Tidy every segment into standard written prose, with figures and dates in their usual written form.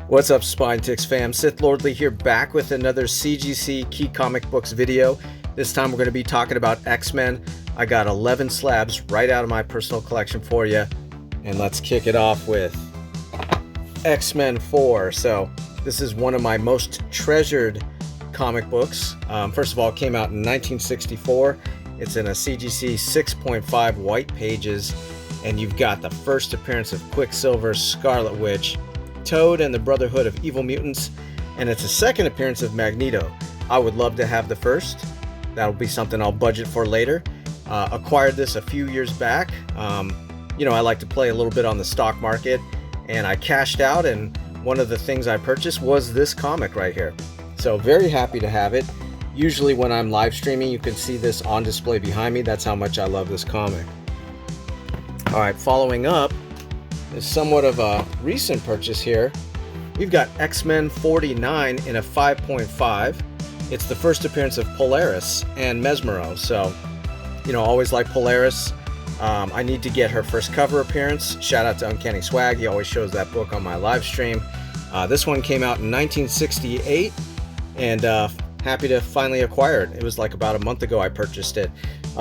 What's up, Spine Ticks fam? Sith Lordly here, back with another CGC Key Comic Books video. This time we're going to be talking about X-Men. I got 11 slabs right out of my personal collection for you. And let's kick it off with X-Men 4. So this is one of my most treasured comic books. First of all, it came out in 1964. It's in a CGC 6.5 white pages. And you've got the first appearance of Quicksilver, Scarlet Witch, Toad and the Brotherhood of Evil Mutants, and it's a second appearance of Magneto. I would love to have the first. That'll be something I'll budget for later. Acquired this a few years back. You know, I like to play a little bit on the stock market, and I cashed out, and one of the things I purchased was this comic right here. So very happy to have it. Usually when I'm live streaming, you can see this on display behind me. That's how much I love this comic. All right, following up is somewhat of a recent purchase here. We've got X-Men 49 in a 5.5. It's the first appearance of Polaris and Mesmero. So, you know, always like Polaris. I need to get her first cover appearance. Shout out to Uncanny Swag. He always shows that book on my live stream. This one came out in 1968, and happy to finally acquire it. It was like about a month ago I purchased it.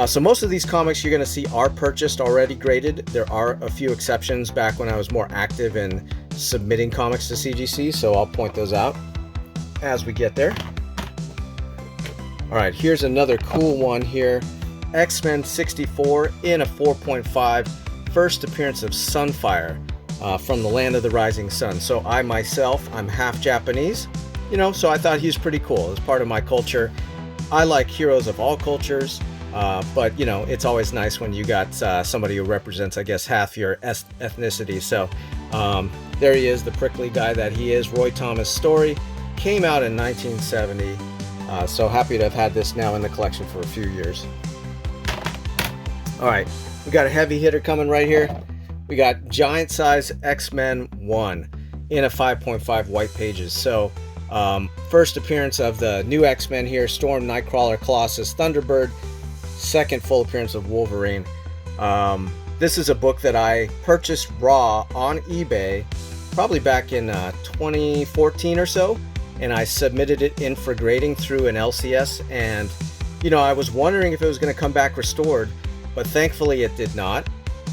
So most of these comics you're going to see are purchased already graded. There are a few exceptions back when I was more active in submitting comics to CGC, so I'll point those out as we get there. All right, here's another cool one here. X-Men 64 in a 4.5, first appearance of Sunfire from the Land of the Rising Sun. So I myself, I'm half Japanese, you know, so I thought he was pretty cool. It's part of my culture. I like heroes of all cultures. But you know, it's always nice when you got somebody who represents, I guess, half your ethnicity. So there he is, the prickly guy that he is. Roy Thomas story, came out in 1970. So happy to have had this now in the collection for a few years. All right, we got a heavy hitter coming right here. We got giant size X-Men 1 in a 5.5 white pages. So first appearance of the new X-Men here: Storm, Nightcrawler, Colossus, Thunderbird. Second full appearance of Wolverine. This is a book that I purchased raw on eBay probably back in 2014 or so, and I submitted it in for grading through an LCS, and you know, I was wondering if it was going to come back restored, but thankfully it did not,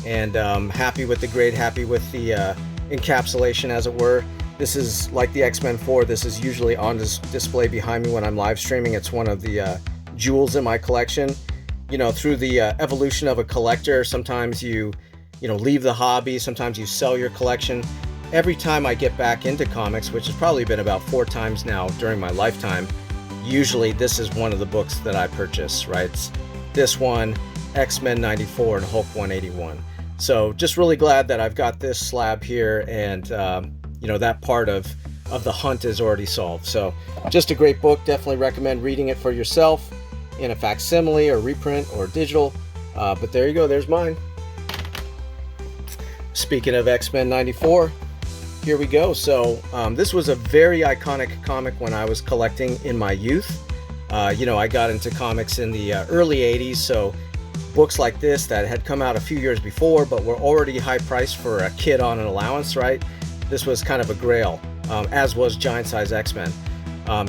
and happy with the grade, happy with the encapsulation, as it were. This is like the X-Men 4. This is usually on display behind me when I'm live streaming. It's one of the jewels in my collection. You know, through the evolution of a collector, sometimes you know, leave the hobby, sometimes you sell your collection. Every time I get back into comics, which has probably been about 4 times now during my lifetime, usually this is one of the books that I purchase, right? It's this one, X-Men 94 and Hulk 181. So just really glad that I've got this slab here, and you know, that part of the hunt is already solved. So just a great book. Definitely recommend reading it for yourself in a facsimile or reprint or digital, but there you go, there's mine. Speaking of X-Men 94, here we go. So this was a very iconic comic when I was collecting in my youth. You know, I got into comics in the early 80s, so books like this that had come out a few years before but were already high priced for a kid on an allowance, right? This was kind of a grail, as was Giant Size X-Men.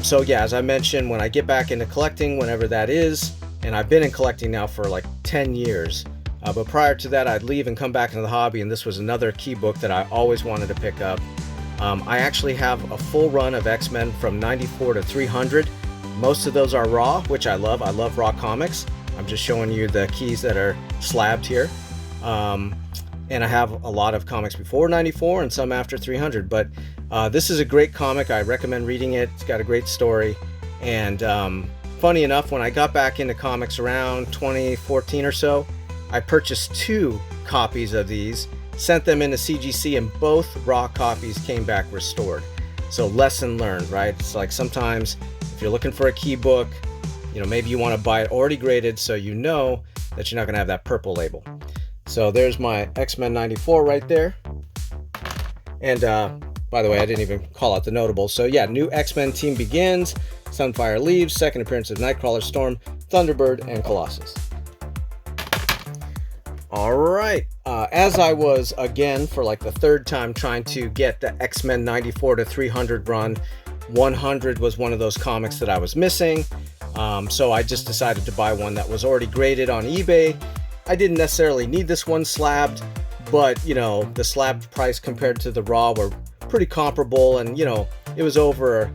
So yeah, as I mentioned, when I get back into collecting, whenever that is, and I've been in collecting now for like 10 years, but prior to that I'd leave and come back into the hobby, and this was another key book that I always wanted to pick up. I actually have a full run of X-Men from 94 to 300. Most of those are raw, which I love. I love raw comics. I'm just showing you the keys that are slabbed here. And I have a lot of comics before 94 and some after 300, but this is a great comic. I recommend reading it. It's got a great story, and funny enough, when I got back into comics around 2014 or so, I purchased 2 copies of these, sent them into CGC, and both raw copies came back restored. So lesson learned, right? It's like sometimes if you're looking for a key book, you know, maybe you want to buy it already graded so you know that you're not going to have that purple label. So there's my X-Men 94 right there. And by the way, I didn't even call out the notables. So yeah, new X-Men team begins. Sunfire leaves. Second appearance of Nightcrawler, Storm, Thunderbird, and Colossus. All right, as I was, again, for like the third time trying to get the X-Men 94 to 300 run, 100 was one of those comics that I was missing. So I just decided to buy one that was already graded on eBay. I didn't necessarily need this one slabbed, but you know, the slabbed price compared to the raw were pretty comparable, and you know, it was over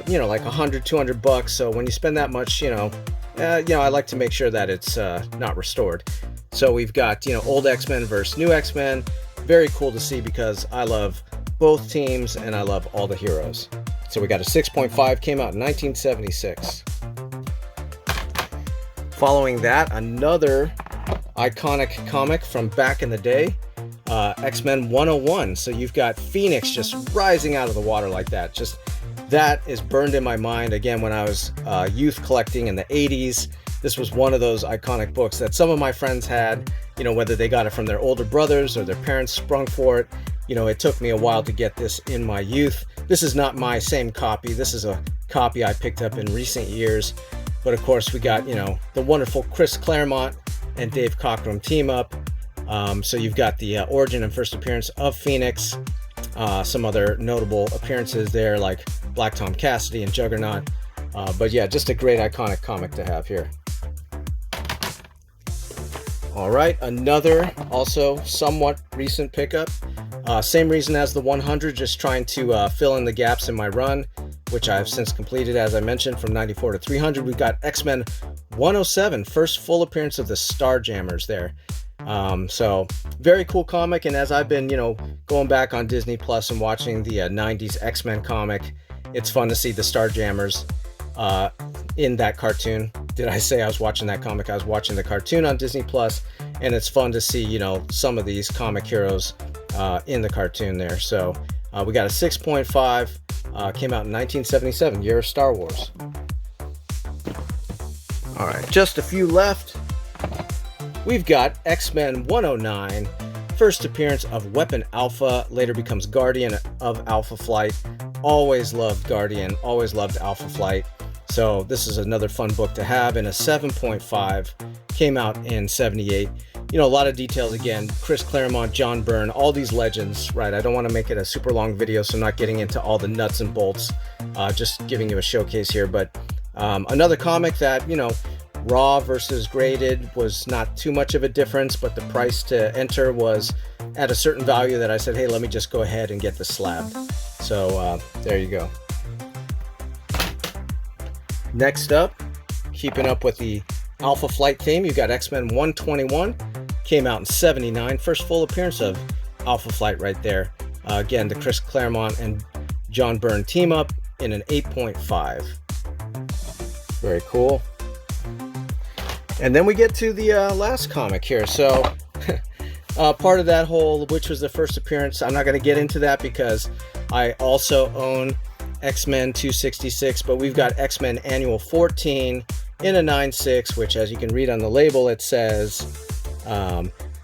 you know, like 100-200 bucks. So when you spend that much, you know, I like to make sure that it's not restored. So we've got, you know, old X-Men versus new X-Men. Very cool to see because I love both teams and I love all the heroes. So we got a 6.5, came out in 1976. Following that, another iconic comic from back in the day, X-Men 101. So you've got Phoenix just rising out of the water like that. Just that is burned in my mind. Again, when I was youth collecting in the 80s, this was one of those iconic books that some of my friends had, you know, whether they got it from their older brothers or their parents sprung for it. You know, it took me a while to get this in my youth. This is not my same copy. This is a copy I picked up in recent years. But of course, we got, you know, the wonderful Chris Claremont and Dave Cockrum team up. So you've got the origin and first appearance of Phoenix. Some other notable appearances there like Black Tom Cassidy and Juggernaut. But yeah, just a great iconic comic to have here. All right, another also somewhat recent pickup. Same reason as the 100, just trying to fill in the gaps in my run, which I've since completed, as I mentioned, from 94 to 300. We've got X-Men 107, first full appearance of the Starjammers there. So very cool comic, and as I've been, you know, going back on Disney Plus and watching the 90s X-Men comic, it's fun to see the Starjammers in that cartoon. Did I say I was watching that comic? I was watching the cartoon on Disney Plus, and it's fun to see, you know, some of these comic heroes in the cartoon there. So we got a 6.5, came out in 1977, year of Star Wars. All right, just a few left. We've got X-Men 109, first appearance of Weapon Alpha, later becomes Guardian of Alpha Flight. Always loved Guardian, always loved Alpha Flight. So this is another fun book to have, and a 7.5, came out in 78. You know, a lot of details again, Chris Claremont, John Byrne, all these legends, right? I don't want to make it a super long video, so I'm not getting into all the nuts and bolts, just giving you a showcase here. But another comic that, you know, raw versus graded was not too much of a difference, but the price to enter was at a certain value that I said, hey, let me just go ahead and get the slab. So there you go. Next up, keeping up with the Alpha Flight theme, you got X-Men 121, came out in 79, first full appearance of Alpha Flight right there. Again, the Chris Claremont and John Byrne team up in an 8.5. Very cool. And then we get to the last comic here. So part of that whole, which was the first appearance, I'm not going to get into that because I also own X-Men 266, but we've got X-Men Annual 14 in a 9.6, which, as you can read on the label, it says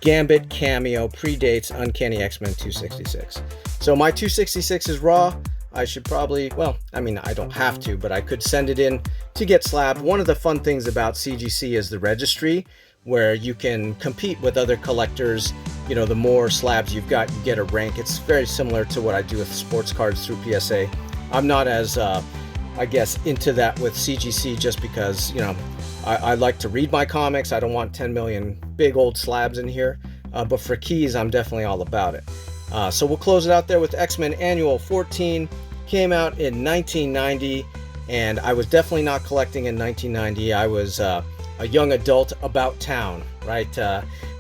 Gambit cameo predates Uncanny X-Men 266. So my 266 is raw. I should probably, well, I mean, I don't have to, but I could send it in to get slabbed. One of the fun things about CGC is the registry, where you can compete with other collectors. You know, the more slabs you've got, you get a rank. It's very similar to what I do with sports cards through PSA. I'm not as, I guess, into that with CGC just because, you know, I like to read my comics. I don't want 10 million big old slabs in here. But for keys, I'm definitely all about it. So we'll close it out there with X-Men Annual 14. Came out in 1990, and I was definitely not collecting in 1990. I was a young adult about town, right?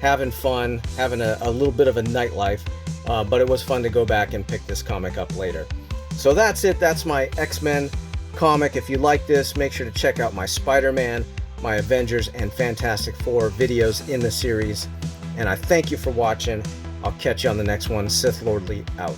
Having fun, having a little bit of a nightlife. But it was fun to go back and pick this comic up later. So that's it. That's my X-Men comic. If you like this, make sure to check out my Spider-Man, my Avengers, and Fantastic Four videos in the series. And I thank you for watching. I'll catch you on the next one. Sith Lordly out.